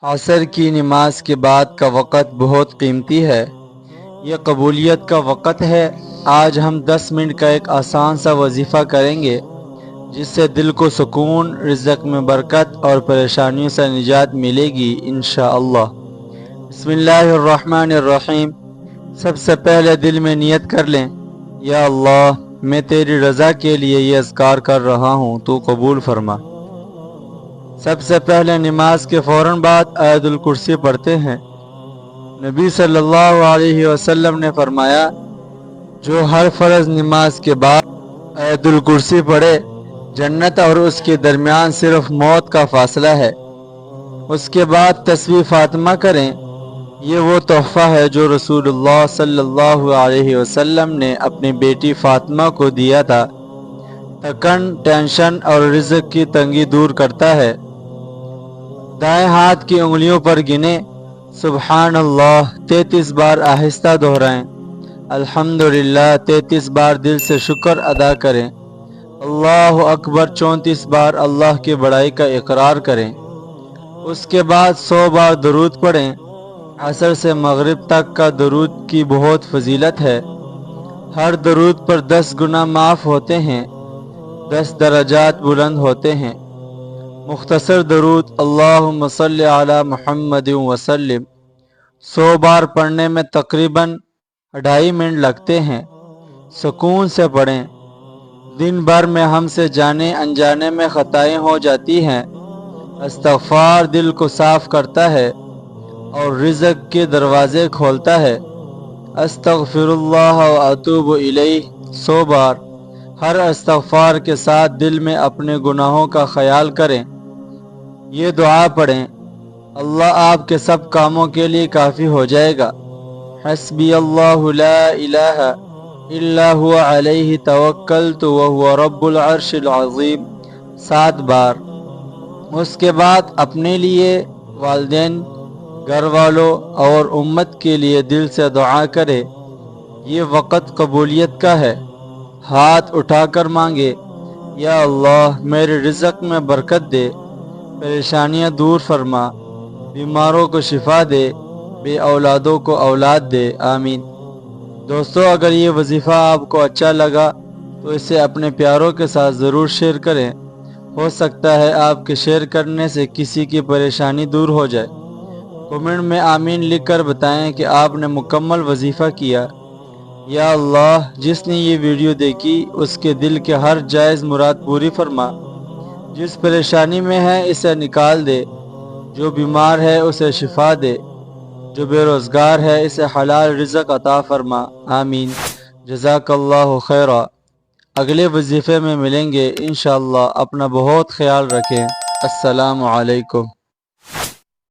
عصر کی نماز کے بعد کا وقت بہت قیمتی ہے۔ یہ قبولیت کا وقت ہے۔ آج ہم 10 منٹ کا ایک آسان سا وظیفہ کریں گے جس سے دل کو سکون، رزق میں برکت اور پریشانیوں سے نجات ملے گی انشاءاللہ۔ بسم اللہ الرحمن الرحیم۔ سب سے پہلے دل میں نیت کر لیں، یا اللہ میں تیری رضا کے لیے یہ اذکار کر رہا ہوں، تو قبول فرما۔ سب سے پہلے نماز کے فوراً بعد آیت الکرسی پڑھتے ہیں۔ نبی صلی اللہ علیہ وسلم نے فرمایا، جو ہر فرض نماز کے بعد آیت الکرسی پڑھے، جنت اور اس کے درمیان صرف موت کا فاصلہ ہے۔ اس کے بعد تسبیح فاطمہ کریں۔ یہ وہ تحفہ ہے جو رسول اللہ صلی اللہ علیہ وسلم نے اپنی بیٹی فاطمہ کو دیا تھا۔ تکن، ٹینشن اور رزق کی تنگی دور کرتا ہے۔ دائیں ہاتھ کی انگلیوں پر گنیں، سبحان اللہ 33 بار آہستہ دہرائیں، الحمدللہ 33 بار دل سے شکر ادا کریں، اللہ اکبر 34 بار اللہ کی بڑائی کا اقرار کریں۔ اس کے بعد 100 بار درود پڑھیں۔ عصر سے مغرب تک کا درود کی بہت فضیلت ہے۔ ہر درود پر 10 گناہ معاف ہوتے ہیں، 10 درجات بلند ہوتے ہیں۔ مختصر درود اللہم صلی علی محمد وسلم 100 بار پڑھنے میں تقریباً 2.5 منٹ لگتے ہیں۔ سکون سے پڑھیں۔ دن بھر میں ہم سے جانے انجانے میں خطائیں ہو جاتی ہیں۔ استغفار دل کو صاف کرتا ہے اور رزق کے دروازے کھولتا ہے۔ استغفر اللہ و اتوب الیہ 100 بار۔ ہر استغفار کے ساتھ دل میں اپنے گناہوں کا خیال کریں۔ یہ دعا پڑھیں، اللہ آپ کے سب کاموں کے لیے کافی ہو جائے گا۔ حسبی اللہ لا الہ الا هو علیہ توکلت وهو رب العرش العظیم 7 بار۔ اس کے بعد اپنے لیے، والدین، گھر والوں اور امت کے لیے دل سے دعا کرے۔ یہ وقت قبولیت کا ہے۔ ہاتھ اٹھا کر مانگے، یا اللہ میرے رزق میں برکت دے، پریشانیاں دور فرما، بیماروں کو شفا دے، بے اولادوں کو اولاد دے، آمین۔ دوستو، اگر یہ وظیفہ آپ کو اچھا لگا تو اسے اپنے پیاروں کے ساتھ ضرور شیئر کریں۔ ہو سکتا ہے آپ کے شیئر کرنے سے کسی کی پریشانی دور ہو جائے۔ کمنٹ میں آمین لکھ کر بتائیں کہ آپ نے مکمل وظیفہ کیا۔ یا اللہ جس نے یہ ویڈیو دیکھی اس کے دل کے ہر جائز مراد پوری فرما۔ جس پریشانی میں ہے اسے نکال دے، جو بیمار ہے اسے شفا دے، جو بے روزگار ہے اسے حلال رزق عطا فرما، آمین۔ جزاک اللہ خیرا۔ اگلے وظیفے میں ملیں گے انشاءاللہ۔ اپنا بہت خیال رکھیں۔ السلام علیکم۔